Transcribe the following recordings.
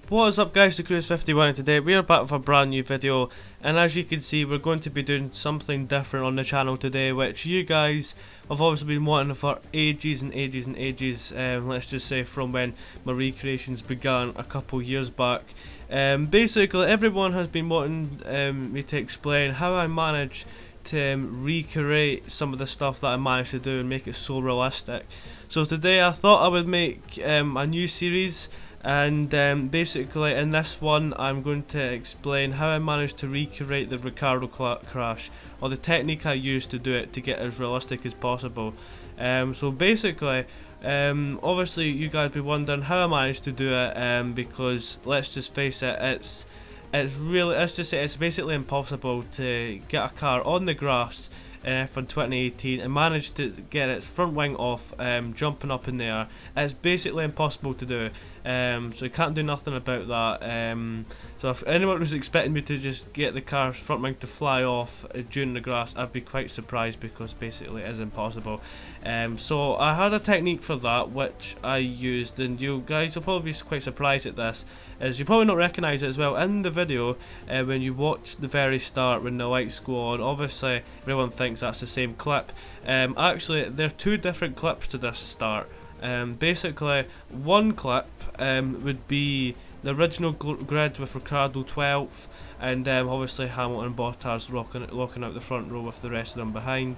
What is up guys, Nekrews51, and today we are back with a brand new video, and as you can see we're going to be doing something different on the channel today, which you guys have obviously been wanting for ages and ages and ages. Let's just say from when my recreations began a couple years back. Basically everyone has been wanting me to explain how I manage to recreate some of the stuff that I managed to do and make it so realistic. So today I thought I would make a new series. And basically in this one I'm going to explain how I managed to recreate the Ricciardo crash, or the technique I used to do it to get as realistic as possible. So basically, obviously you guys be wondering how I managed to do it, because let's just face it, it's basically impossible to get a car on the grass in 2018 and manage to get its front wing off, jumping up in the air. It's basically impossible to do, so you can't do nothing about that. So if anyone was expecting me to just get the car's front wing to fly off during the grass, I'd be quite surprised, because basically it is impossible. So I had a technique for that which I used, and you guys will probably be quite surprised at this, as you probably not recognise it as well. In the video, when you watch the very start, when the lights go on, obviously everyone thinks that's the same clip. Actually there are two different clips to this start. Basically one clip would be the original grid with Ricciardo 12th, and obviously Hamilton and Bottas locking out the front row with the rest of them behind.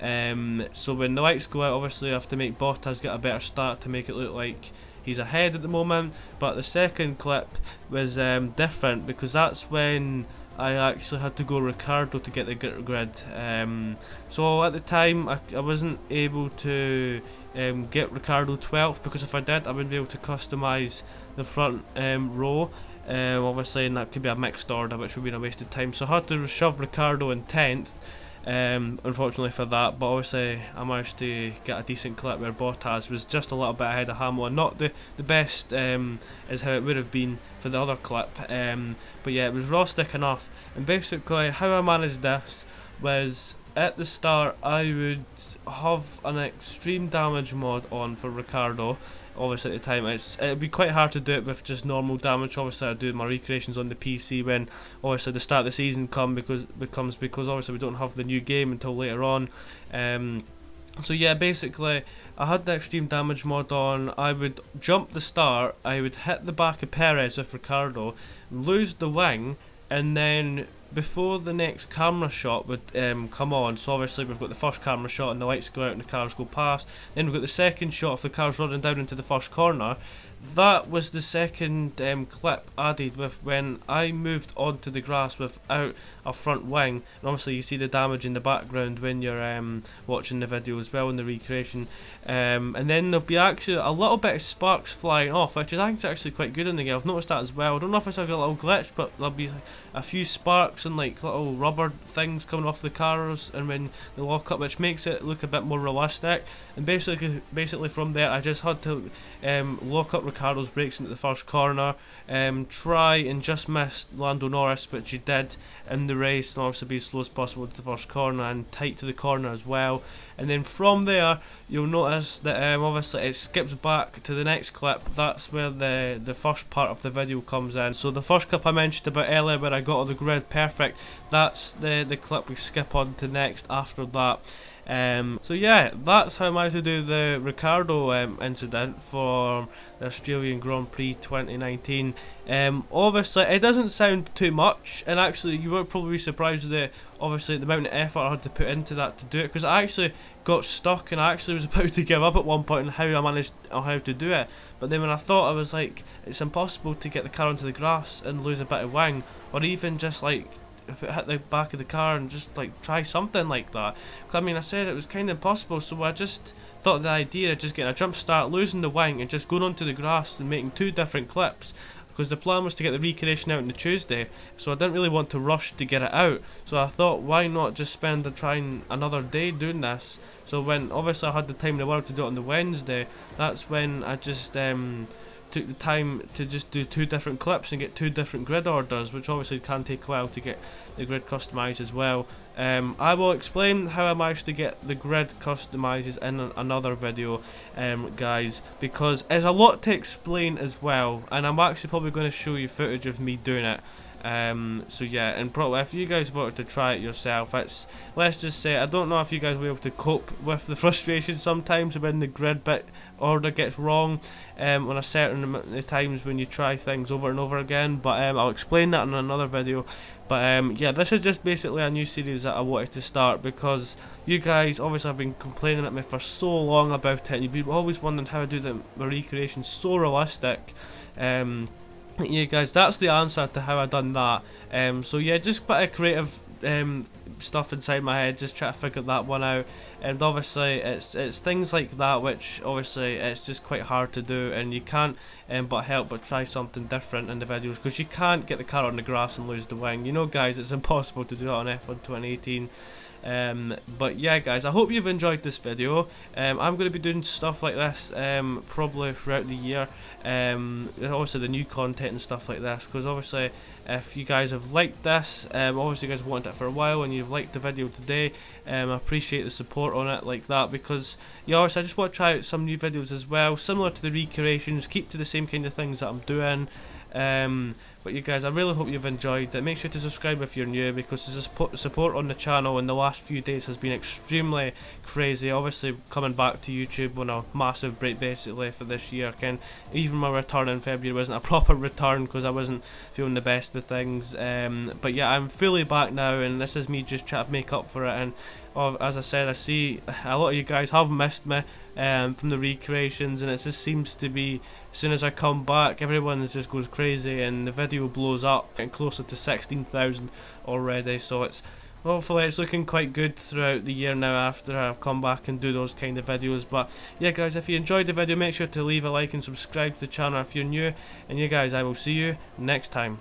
So when the lights go out, obviously I have to make Bottas get a better start to make it look like he's ahead at the moment. But the second clip was different, because that's when I actually had to go Ricciardo to get the grid. So at the time I wasn't able to get Ricciardo 12th, because if I did I wouldn't be able to customise the front row. Obviously, and that could be a mixed order, which would be a wasted time. So I had to shove Ricciardo in 10th. Unfortunately for that, but obviously I managed to get a decent clip where Bottas was just a little bit ahead of Hamilton. Not the best as how it would have been for the other clip, but yeah, it was rustic enough. And basically how I managed this was, at the start I would have an extreme damage mod on for Ricciardo. Obviously at the time it'd be quite hard to do it with just normal damage. Obviously I do my recreations on the PC when obviously the start of the season because obviously we don't have the new game until later on. So yeah, basically I had the extreme damage mod on. I would jump the start, I would hit the back of Perez with Ricciardo, lose the wing, and then before the next camera shot would come on, so obviously we've got the first camera shot and the lights go out and the cars go past, then we've got the second shot of the cars running down into the first corner. That was the second clip added with when I moved onto the grass without a front wing, and obviously you see the damage in the background when you're watching the video as well in the recreation. And then there'll be actually a little bit of sparks flying off, which is actually quite good in the game. I've noticed that as well. I don't know if it's like a little glitch, but there'll be a few sparks and like little rubber things coming off the cars and when they lock up, which makes it look a bit more realistic. And basically from there I just had to lock up Ricciardo's brakes into the first corner, try and just miss Lando Norris, which he did in the race, and obviously be as slow as possible to the first corner and tight to the corner as well. And then from there you'll notice that obviously it skips back to the next clip. That's where the first part of the video comes in. So the first clip I mentioned about earlier where I got all the grid perfect, that's the clip we skip on to next after that. So yeah, that's how I managed to do the Ricciardo incident for the Australian Grand Prix 2019. Obviously it doesn't sound too much, and actually you would probably be surprised with obviously the amount of effort I had to put into that to do it, because I actually got stuck and I actually was about to give up at one point on how I managed how to do it. But then when I thought, I was like, it's impossible to get the car onto the grass and lose a bit of wing, or even just like hit the back of the car and just like try something like that. I mean, I said it was kind of impossible, so I just thought the idea of just getting a jump start, losing the wing, and just going onto the grass and making two different clips, because the plan was to get the recreation out on the Tuesday, so I didn't really want to rush to get it out. So I thought, why not just spend trying another day doing this? So when obviously I had the time in the world to do it on the Wednesday, that's when I just took the time to just do 2 different clips and get 2 different grid orders, which obviously can take a while to get the grid customized as well. I will explain how I managed to get the grid customizes in another video, guys, because there's a lot to explain as well, and I'm actually probably going to show you footage of me doing it. So yeah, and probably if you guys wanted to try it yourself, it's, let's just say, I don't know if you guys will be able to cope with the frustration sometimes when the grid bit order gets wrong on a certain amount of times when you try things over and over again, but I'll explain that in another video. But yeah, this is just basically a new series that I wanted to start because you guys obviously have been complaining at me for so long about it, and you've been always wondering how I do the recreation so realistic. Yeah guys, that's the answer to how I done that. So yeah, just a bit of creative stuff inside my head, just try to figure that one out, and obviously it's things like that which obviously it's just quite hard to do, and you can't but help but try something different in the videos, because you can't get the car on the grass and lose the wing, you know guys, it's impossible to do that on F1 2018. But yeah guys, I hope you've enjoyed this video. I'm going to be doing stuff like this probably throughout the year, obviously the new content and stuff like this, because obviously if you guys have liked this, obviously you guys wanted it for a while and you've liked the video today, I appreciate the support on it like that, because yeah, obviously I just want to try out some new videos as well, similar to the recreations, keep to the same kind of things that I'm doing. But you guys, I really hope you've enjoyed it. Make sure to subscribe if you're new, because the support on the channel in the last few days has been extremely crazy. Obviously coming back to YouTube on a massive break basically for this year, even my return in February wasn't a proper return because I wasn't feeling the best with things, but yeah, I'm fully back now, and this is me just trying to make up for it. And as I said, I see a lot of you guys have missed me from the recreations, and it just seems to be, as soon as I come back, everyone just goes crazy and the video blows up, getting closer to 16,000 already. So it's, hopefully it's looking quite good throughout the year now after I've come back and do those kind of videos. But yeah guys, if you enjoyed the video, make sure to leave a like and subscribe to the channel if you're new, and yeah guys, I will see you next time.